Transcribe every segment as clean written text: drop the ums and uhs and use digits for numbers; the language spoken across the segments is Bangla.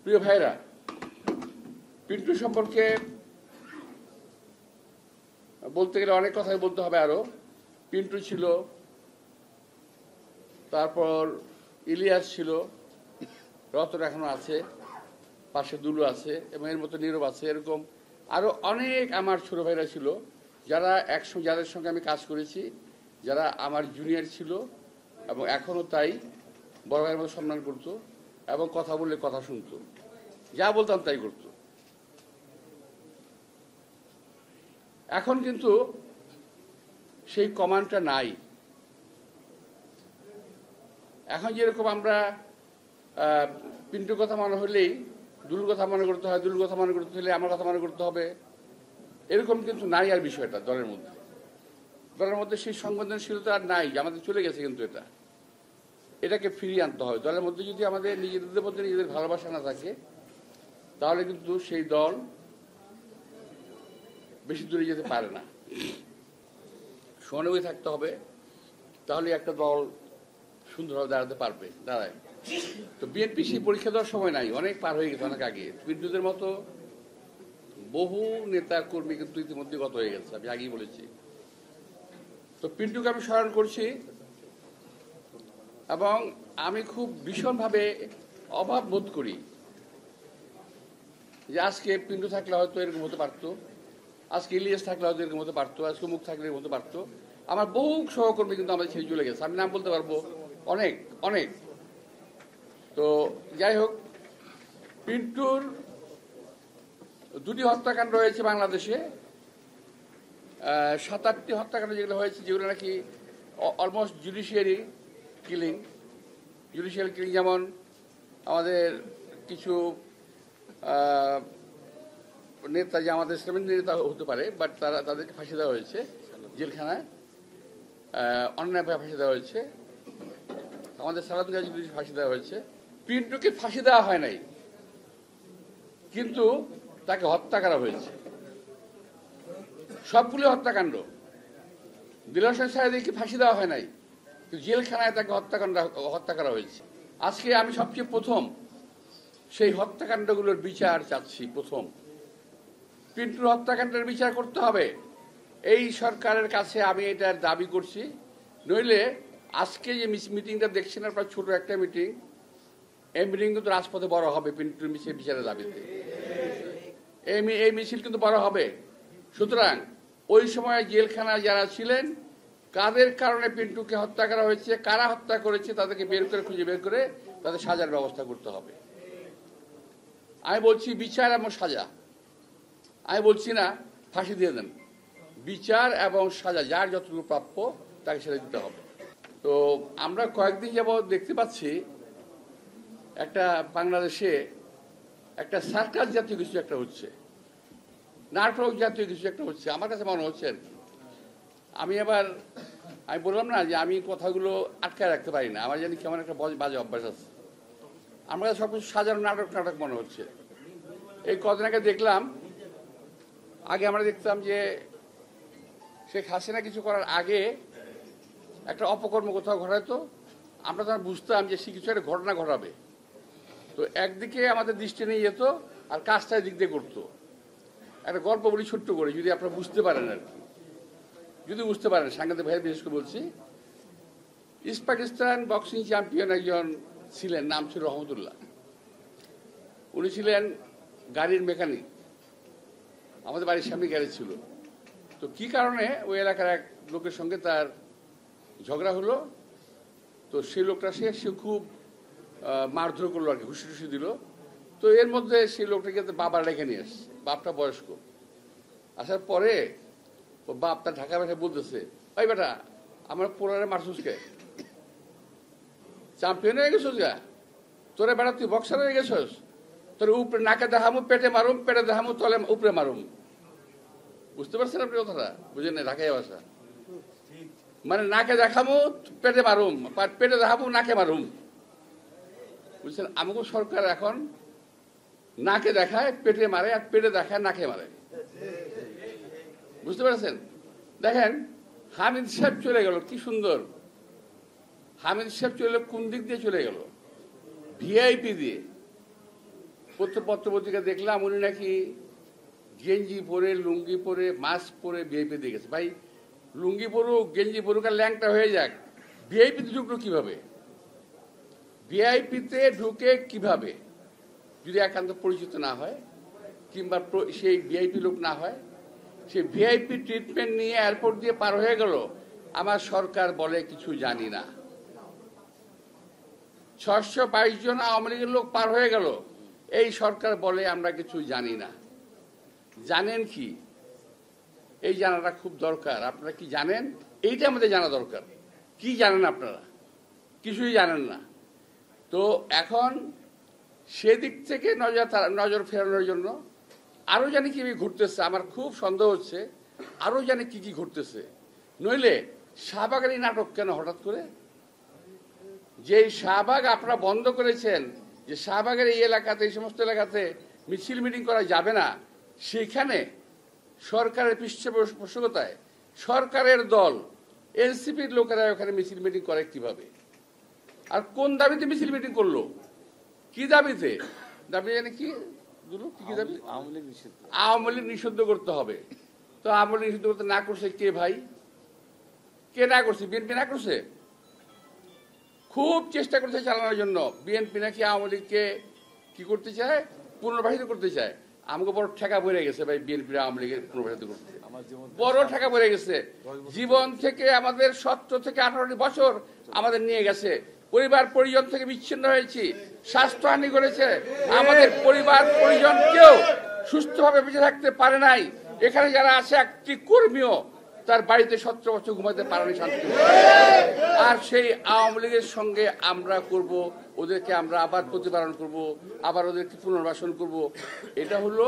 প্রিয় ভাইরা, পিন্টু সম্পর্কে বলতে গেলে অনেক কথাই বলতে হবে। আরো পিন্টু ছিল, তারপর ইলিয়াস ছিল, রতন এখনো আছে, পাশে দুলু আছে এবং এর মতো নীরব আছে। এরকম আরো অনেক আমার ছোট ভাইরা ছিল যারা একসঙ্গে, যাদের সঙ্গে আমি কাজ করেছি, যারা আমার জুনিয়র ছিল এবং এখনো তাই, বড় ভাইয়ের মতো সম্মান করতো এবং কথা বললে কথা শুনতো, যা বলতাম তাই করতো। এখন কিন্তু সেই কমান্ডটা নাই। এখন যেরকম আমরা পিন্টুর কথা মনে হলেই দুলুর কথা মনে করতে হয়, দুলুর কথা মনে করতে হলে আমার কথা মনে করতে হবে, এরকম কিন্তু নাই আর বিষয়টা দলের মধ্যে। দলের মধ্যে সেই সংবেদনশীলতা আর নাই, আমাদের চলে গেছে। কিন্তু এটাকে ফিরিয়ে আনতে হবে। দলের মধ্যে যদি আমাদের নিজেদের মধ্যে নিজেদের ভালোবাসা না থাকে, তাহলে কিন্তু সেই দল বেশি দূরে যেতে পারে না। সহানুভূতি থাকতে হবে, তাহলে একটা দল সুন্দরভাবে দাঁড়ায়। তো বিএনপি সেই পরীক্ষা দেওয়ার সময় নাই, অনেক পার হয়ে গেছে, অনেক আগে। পিন্টুদের মতো বহু নেতা কর্মী কিন্তু ইতিমধ্যে গত হয়ে গেছে, আমি আগেই বলেছি। তো পিন্টুকে আমি স্মরণ করছি এবং আমি খুব ভীষণভাবে অভাব বোধ করি যে আজকে পিন্টু থাকলে হয়তো এরকম হতে পারতো, আজকে ইলিয়াস থাকলে হয়তো এরকম হতে পারতো, আজকে মুখ থাকলে এরকম হতে পারতো। আমার বহু সহকর্মী কিন্তু আমাদের ছেড়ে চলে গেছে, আমি নাম বলতে পারবো অনেক অনেক। তো যাই হোক, পিন্টুর দুটি হত্যাকাণ্ড হয়েছে বাংলাদেশে, 7-8টি হত্যাকাণ্ড যেগুলো হয়েছে, যেগুলো নাকি অলমোস্ট জুডিশিয়াল কিলিং। যেমন আমাদের কিছু নেতা, যে আমাদের ইসলামিক নেতা হতে পারে, বাট তাদেরকে ফাঁসি দেওয়া হয়েছে জেলখানায়, অন্যায়ভাবে ফাঁসি দেওয়া হয়েছে। আমাদের সালাদ গাজী ফাঁসি দেওয়া হয়েছে। পিন্টুকে ফাঁসি দেওয়া হয় নাই, কিন্তু তাকে হত্যা করা হয়েছে। সবগুলো হত্যাকাণ্ড। দিলওয়ার হোসেন সাঈদীকে ফাঁসি দেওয়া হয় নাই, কিন্তু জেলখানায় তাকে হত্যা করা হয়েছে। আজকে আমি সবচেয়ে প্রথম সেই হত্যাকাণ্ডগুলোর বিচার চাচ্ছি। প্রথম পিন্টুর হত্যাকাণ্ডের বিচার করতে হবে, এই সরকারের কাছে আমি এটার দাবি করছি। নইলে আজকে যে মিটিংটা দেখছেন আপনার, ছোট একটা মিটিং, এই মিটিং কিন্তু রাজপথে বড় হবে পিন্টুর বিচারের দাবিতে। এই মিছিল কিন্তু বড় হবে। সুতরাং ওই সময় জেলখানায় যারা ছিলেন, কাদের কারণে পিন্টুকে হত্যা করা হয়েছে, কারা হত্যা করেছে, তাদেরকে খুঁজে বের করে তাদের সাজার ব্যবস্থা করতে হবে। আমি বলছি বিচার এবং সাজা, আমি বলছি না ফাঁসি দিয়ে দেন। বিচার এবং সাজা, যার যতটুকু প্রাপ্য তাকে সেটা দিতে হবে। তো আমরা কয়েকদিন যাবৎ দেখতে পাচ্ছি একটা বাংলাদেশে একটা সার্কাস জাতীয় কিছু একটা হচ্ছে, নাটক জাতীয় কিছু একটা হচ্ছে, আমার কাছে মনে হচ্ছে। আমি বললাম না যে আমি কথাগুলো আটকায় রাখতে পারি না, আমার জানি কেমন একটা বাজে অভ্যাস আছে। আমার কাছে সবকিছু সাজানো নাটক মনে হচ্ছে। এই কদিন আগে দেখলাম, আগে আমরা দেখতাম যে শেখ হাসিনা কিছু করার আগে একটা অপকর্ম কোথাও ঘটাতো, আমরা তখন বুঝতাম যে সে কিছু একটা ঘটনা ঘটাবে। তো একদিকে আমাদের দৃষ্টি নিয়ে যেত আর কাজটা দিক দিয়ে করতো। একটা গল্প বলি ছোট্ট করে, যদি আপনারা বুঝতে পারেন আর কি, যদি বুঝতে পারেন, সাংবাদিক ভাই বিশেষ করে বলছি। ইস্ট পাকিস্তান বক্সিং চ্যাম্পিয়ন একজন ছিলেন, নাম ছিল রহমতুল্লাহ। উনি ছিলেন গাড়ির মেকানিক, আমাদের বাড়ির সামনে গ্যারেজ ছিল। তো কি কারণে ওই এলাকার এক লোকের সঙ্গে তার ঝগড়া হলো। তো সেই লোকটা সে খুব মারধর করলো আর কি, ঘুষি টুসি দিল। তো এর মধ্যে সেই লোকটাকে বাবার রেখে নিয়ে আসছে, বাপটা বয়স্ক। আসার পরে ও বাপটা ঢাকা বেঠে বলতেছে, ওই বেটা আমার পোলারে মারছুসকে, চ্যাম্পিয়ন হয়ে গেছিস গা, তোরে বেটা তুই বক্সার হয়ে গেছিস, তোর উপরে নাকে দেখামু, পেটে মারুম, পেটে দেখামু, তলে উপরে মারুম। বুঝতে পারছেন আপনি কথাটা? বুঝেন না ঢাকায় ভাষা? মানে নাকে দেখামু, পেটে মারুম, পেটে দেখামু, নাকে মারুম। বুঝছেন? আমাকে সরকার এখন নাকে দেখায়, পেটে মারে, আর পেটে দেখায়, নাকে মারে। বুঝতে পারছেন? দেখেন হামিদ সাহেব চলে গেল, কি সুন্দর। হামিদ সাহেব চলে কোন দিক দিয়ে চলে গেল? ভিআইপি দিয়ে। পত্রপত্রিকা দেখলাম উনি নাকি গেঞ্জি পরে লুঙ্গি পরে মাস্ক পরে ভিআইপি দিয়ে গেছে। ভাই, লুঙ্গি পরুক গেঞ্জি পরুক আর ল্যাংটা হয়ে যাক, ভিআইপিতে ঢুকলো কিভাবে? ভিআইপিতে ঢুকে কিভাবে যদি একান্ত পরিচিত না হয় কিংবা সেই ভিআইপি লোক না হয়? সেই ভিআইপি ট্রিটমেন্ট নিয়ে এয়ারপোর্ট দিয়ে পার হয়ে গেল। আমার সরকার বলে কিছু জানি না। 622 জন আওয়ামী লীগের লোক পার হয়ে গেল, এই সরকার বলে আমরা কিছু জানি না। জানেন কি? এই জানাটা খুব দরকার। আপনারা কি জানেন? এইটা আমাদের জানা দরকার। কি জানেন আপনারা? কিছুই জানেন না। তো এখন সেদিক থেকে নজর ফেরানোর জন্য আরো জানি কি ঘুরতেছে, আমার খুব সন্দেহ হচ্ছে আরো জানি কি ঘুরতেছে। নইলে শাহবাগের এই নাটক কেন হঠাৎ করে? যে শাহবাগ আপনারা বন্ধ করেছেন, যে শাহবাগের এই এলাকাতে, এই সমস্ত এলাকাতে মিছিল মিটিং করা যাবে না, সেখানে সরকারের পৃষ্ঠপোষকতায় সরকারের দল এনসিপির লোকেরা ওখানে মিছিল মিটিং করে কিভাবে? আর কোন দাবিতে মিছিল মিটিং করলো? কি দাবিতে? দাবি জানি কি দাবি? আওয়ামী লীগ নিষিদ্ধ করতে হবে। তো আওয়ামী লীগ নিষিদ্ধ করতে না করছে কে ভাই? কে না করছে? বিএনপি না করছে? খুব চেষ্টা করতে চালানোর জন্য। বিএনপি নাকি আওয়ামী লীগকে কি করতে চায়? পুনর্বাসিত করতে চায়। আমাকে বড় ঠেকা পড়ে গেছে ভাই, বিএনপি আওয়ামী লীগের পুনর্বাসিত করতে বড় ঠেকা পড়ে গেছে। জীবন থেকে আমাদের 17 থেকে 18 বছর আমাদের নিয়ে গেছে। পরিবার পরিজন থেকে বিচ্ছিন্ন হয়েছি, স্বাস্থ্যহানি করেছে। আমাদের পরিবার পরিজন কেউ সুস্থভাবে বেঁচে থাকতে পারে নাই। এখানে যারা আছে, একটি কর্মীও তার বাড়িতে 17 বছর ঘুমাতে পারেনি শান্তি। আর সেই আওয়ামী লীগের সঙ্গে আমরা করব, ওদেরকে আমরা আবার প্রতিপালন করব, আবার ওদেরকে পুনর্বাসন করব। এটা হলো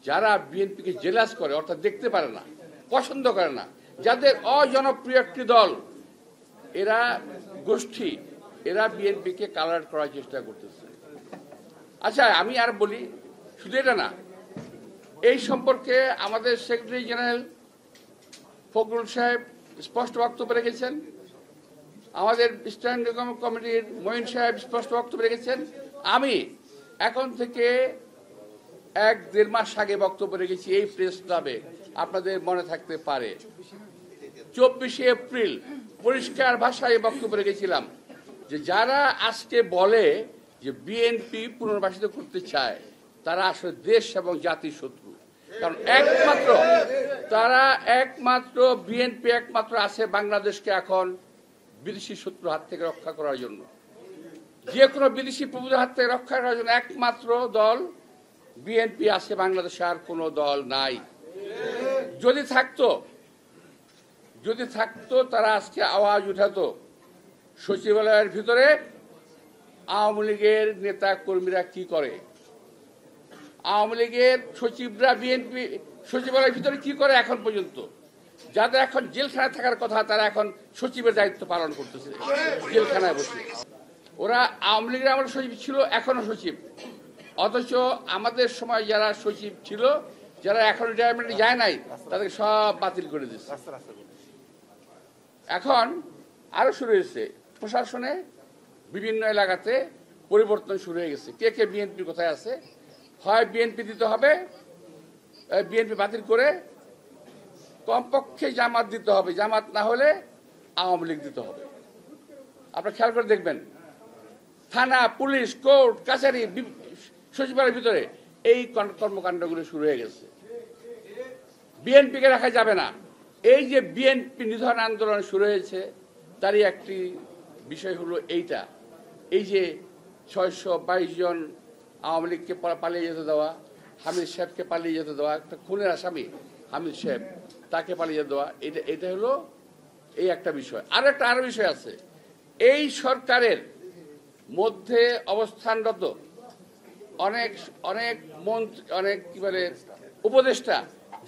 যারা বিএনপিকে জেলাস করে, অর্থাৎ দেখতে পারে না, পছন্দ করে না, যাদের অজনপ্রিয় একটি দল, এরা গোষ্ঠী, এরা বিএনপিকে কালার করার চেষ্টা করতেছে। আচ্ছা, আমি আর বলি, শুধু এটা না, এই সম্পর্কে আমাদের সেক্রেটারি জেনারেল ফখরুল সাহেব স্পষ্ট বক্তব্য রেখেছেন, আমাদের স্ট্যান্ডিং কমিটির মঈন সাহেব স্পষ্ট বক্তব্য রেখেছেন। আমি এখন থেকে 1-1.5 মাস আগে বক্তব্য রেখেছি এই প্রেস ক্লাবে, আপনাদের মনে থাকতে পারে। 24 এপ্রিল পরিষ্কার ভাষায় বক্তব্য রেখেছিলাম যে যারা আজকে বলে যে বিএনপি পুনর্বাসিত করতে চায়, তারা আসলে দেশ এবং জাতির শত্রু। কারণ একমাত্র বিএনপি একমাত্র আছে বাংলাদেশকে এখন বিদেশি শত্রুর হাত থেকে রক্ষা করার জন্য। যে কোনো বিদেশি প্রভুদের হাত থেকে রক্ষা করার জন্য একমাত্র দল বিএনপি আছে বাংলাদেশে, আর কোনো দল নাই। যদি থাকতো তারা আজকে আওয়াজ উঠাতো। সচিবালয়ের ভিতরে আওয়ামী লীগের নেতা কর্মীরা কি করে, আওয়ামী লীগের সচিবরা বিএনপি সচিবালয়ের ভিতরে কি করে এখন পর্যন্ত। যাদের এখন জেলখানায় থাকার কথা, তারা এখন সচিবের দায়িত্ব পালন করতেছে জেলখানায় বসে। ওরা আওয়ামী লীগের আমার সচিব ছিল, এখনো সচিব। অথচ আমাদের সময় যারা সচিব ছিল, যারা এখন রিটায়ারমেন্টে যায় নাই, তাদেরকে সব বাতিল করে দিচ্ছে। এখন আরো শুরু হয়েছে, প্রশাসনে বিভিন্ন এলাকাতে পরিবর্তন শুরু হয়ে গেছে। কে বিএনপি কোথায় আছে, হয় বিএনপি দিতে হবে, বিএনপি বাতিল করে কমপক্ষে জামাত দিতে হবে, জামাত না হলে আওয়ামী লীগ দিতে হবে। আপনারা খেয়াল করে দেখবেন, থানা, পুলিশ, কোর্ট, কাছারি, সচিবালয়ের ভিতরে এই কর্মকাণ্ডগুলো শুরু হয়ে গেছে। বিএনপিকে রাখা যাবে না। এই যে বিএনপি নিধন আন্দোলন শুরু হয়েছে, তারই একটি বিষয় হলো এইটা। এই যে 622 জন আওয়ামী লীগকে পালিয়ে যেতে দেওয়া, হামিদ সাহেবকে পালিয়ে যেতে দেওয়া, একটা খুনের আসামি হামিদ সাহেব, তাকে পালিয়ে যেতে দেওয়া, এটা হলো এই একটা বিষয়। আরো বিষয় আছে। এই সরকারের মধ্যে অবস্থানরত অনেক কি বলে উপদেষ্টা,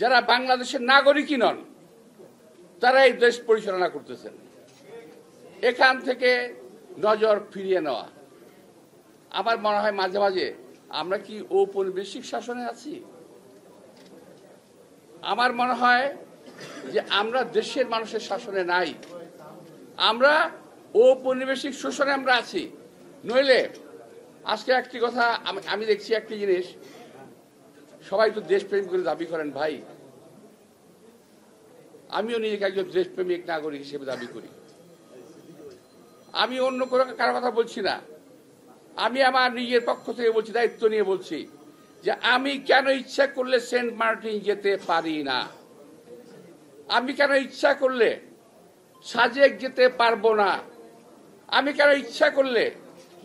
যারা বাংলাদেশের নাগরিকই নন, তারা এই দেশ পরিচালনা করতেছেন। এখান থেকে নজর ফিরিয়ে নেওয়া। আমার মনে হয় মাঝে মাঝে আমরা কি ঔপনিবেশিক শাসনে আছি? আমার মনে হয় যে আমরা দেশের মানুষের শাসনে নাই, আমরা ঔপনিবেশিক শোষণে আমরা আছি। নইলে আজকে একটি কথা আমি দেখছি, একটি জিনিস, সবাই তো দেশপ্রেম করে দাবি করেন ভাই, আমিও নিজেকে একজন দেশপ্রেমিক নাগরিক হিসেবে দাবি করি। আমি অন্য কোনো কারো কথা বলছি না, আমি আমার নিজের পক্ষ থেকে বলছি, দায়িত্ব নিয়ে বলছি যে আমি কেন ইচ্ছা করলে সেন্ট মার্টিন যেতে পারি না, আমি কেন ইচ্ছা করলে সাজেক যেতে পারবো না, আমি কেন ইচ্ছা করলে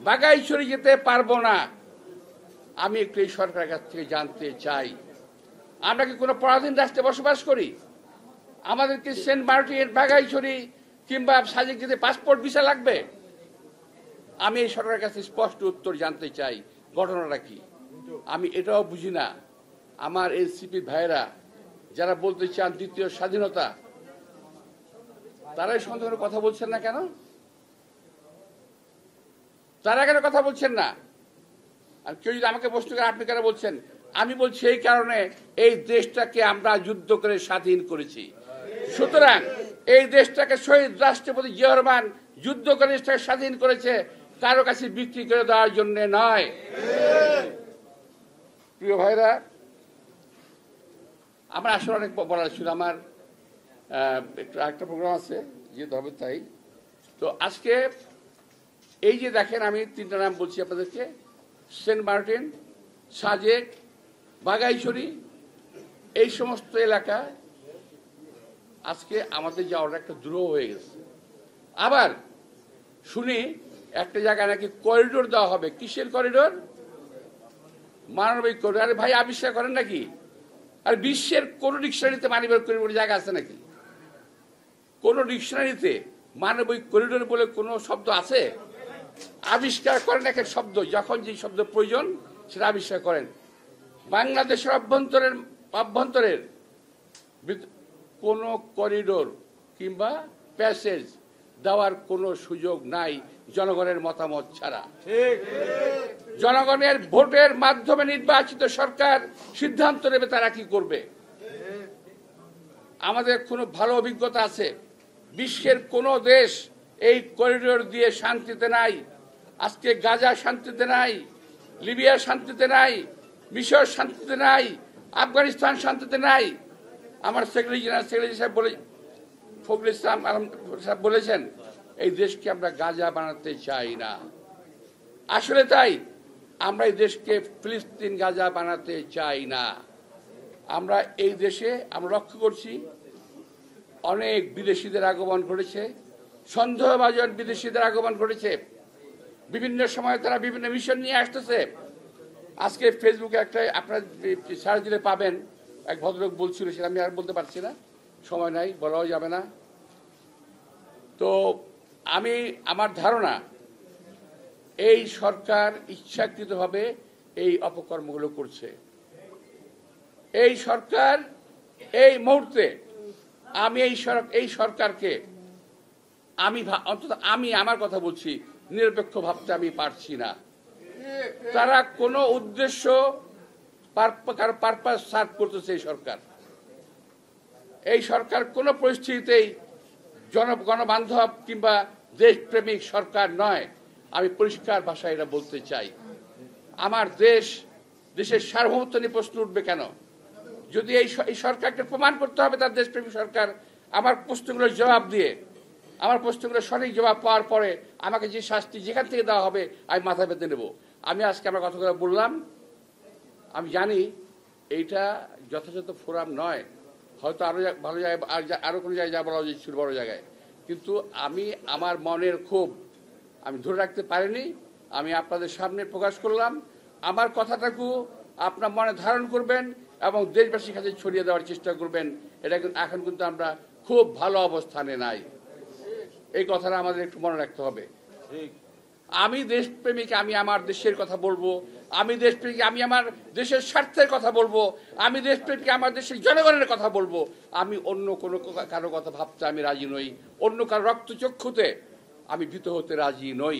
বাগাইছড়ি যেতে পারবো না। আমি একটু এই সরকারের কাছ থেকে জানতে চাই, আমরা কি কোনো পরাধীন রাষ্ট্রে বসবাস করি? আমাদেরকে সেন্ট মার্টিন, বাগাইছড়ি কিংবা সাজেক যেতে পাসপোর্ট ভিসা লাগবে? আমি এই সরকারের কাছে স্পষ্ট উত্তর জানতে চাই, ঘটনাটা কি। আমি এটাও বুঝি না, আমার এনসিপি ভাইয়েরা যারা বলতে চান দ্বিতীয় স্বাধীনতা, তারাই সন্দেহের কথা বলছেন না কেন? তারা কেন কথা বলছেন না? আর কেউ যদি আমাকে প্রশ্ন করে আপনি কেন বলছেন, আমি বলছি এই কারণে এই দেশটাকে আমরা যুদ্ধ করে স্বাধীন করেছি। সুতরাং এই দেশটাকে শহীদ রাষ্ট্রপতি জিয়াউর রহমান যুদ্ধ করে দেশটাকে স্বাধীন করেছে, কারো কাছে বিক্রি করে দেওয়ার জন্য নয়। প্রিয় ভাইরা, আমার আসলে অনেক বলার ছিল, আমার একটা প্রোগ্রাম আছে যেতে হবে, তাই তো আজকে এই যে দেখেন আমি তিনটা নাম বলছি আপনাদেরকে, সেন্ট মার্টিন, সাজেক, বাগাইছড়ি, এই সমস্ত এলাকা আজকে আমাদের যাওয়ার একটা দ্রোহ হয়ে গেছে। আবার শুনি একটা জায়গায় নাকি করিডোর দেওয়া হবে। কিসের করিডোর? মানবিক করিডোর। আরে ভাই, আবিষ্কার করেন নাকি? আর বিশ্বের কোন ডিকশনারিতে মানবিক করিডোর জায়গা আছে নাকি? কোন ডিকশনারিতে মানবিক করিডোর বলে কোনো শব্দ আছে? আবিষ্কার করেন এক এক শব্দ, যখন যে শব্দ প্রয়োজন সেটা আবিষ্কার করেন। বাংলাদেশের অভ্যন্তরের কোনো করিডোর কিংবা প্যাসেজ দেওয়ার কোনো সুযোগ নাই জনগণের মতামত ছাড়া। জনগণের ভোটের মাধ্যমে নির্বাচিত সরকার সিদ্ধান্ত নেবে তারা কি করবে। আমাদের কোনো ভালো অভিজ্ঞতা আছে, বিশ্বের কোনো দেশ এই করিডোর দিয়ে শান্তিতে নাই। আজকে গাজা শান্তিতে নাই, লিবিয়া শান্তিতে নাই, মিশর শান্তিতে নাই, আফগানিস্তান শান্তিতে নাই। আমার সেক্রেটারি সাহেব ফখরুল ইসলাম সাহেব বলেছেন, এই দেশকে আমরা গাজা বানাতে চাই না। আসলে তাই, আমরা এই দেশকে ফিলিস্তিন গাজা বানাতে চাই না। আমরা এই দেশে আমরা লক্ষ্য করছি অনেক বিদেশিদের আগমন ঘটেছে, সন্দেহভাজন বিদেশিদের আগমন ঘটেছে। বিভিন্ন সময় তারা বিভিন্ন মিশন নিয়ে আসতেছে। আজকে ফেসবুকে একটা আপনার সার্চ দিলে পাবেন, এক ভদ্রলোক বলছিল, সেটা আমি আর বলতে পারছি না, সময় নাই, বলাও যাবে না। তো আমার ধারণা এই সরকার ইচ্ছাকৃতভাবে এই অপকর্মগুলো করছে। এই সরকার এই মুহূর্তে আমি এই সরকারকে অন্তত আমি আমার কথা বলছি, নিরপেক্ষ ভাবতে আমি পারছি না। তারা কোনো উদ্দেশ্য পারপাস সার্ভ করতেছে। এই সরকার কোনো পরিস্থিতিতেই গণবান্ধব কিংবা দেশপ্রেমিক সরকার নয়। আমি পরিষ্কার ভাষায় এটা বলতে চাই। আমার দেশের সার্বভৌমত্ব নিয়ে প্রশ্ন উঠবে কেন? যদি এই সরকারকে প্রমাণ করতে হবে তার দেশপ্রেমিক সরকার, আমার প্রশ্নগুলোর জবাব দিয়ে, আমার প্রশ্নগুলোর সঠিক জবাব পাওয়ার পরে আমাকে যে শাস্তি যেখান থেকে দেওয়া হবে আমি মাথা পেতে নেব। আমি আজকে আমার কথাগুলো বললাম, আমি জানি এইটা যথাযথ ফোরাম নয়, হয়তো আরো ভালো জায়গায়, আরো কোনো জায়গায় যা বলা উচিত ছিল বড় জায়গায়, কিন্তু আমি আমার মনের ক্ষোভ আমি ধরে রাখতে পারিনি। আমি আপনাদের সামনে প্রকাশ করলাম। আমার কথাটাকে আপনার মনে ধারণ করবেন এবং দেশবাসীর কাছে ছড়িয়ে দেওয়ার চেষ্টা করবেন। এটা এখন কিন্তু আমরা খুব ভালো অবস্থানে নাই, এই কথাটা আমাদের একটু মনে রাখতে হবে। আমি দেশপ্রেমিক, আমি আমার দেশের কথা বলবো। আমি দেশপ্রেমিক, আমি আমার দেশের স্বার্থের কথা বলবো। আমি দেশপ্রেমিক, আমার দেশের জনগণের কথা বলবো। আমি অন্য কোনো কারো কথা ভাবতে আমি রাজি নই। অন্য কারো রক্তচক্ষুতে আমি ভীত হতে রাজি নই।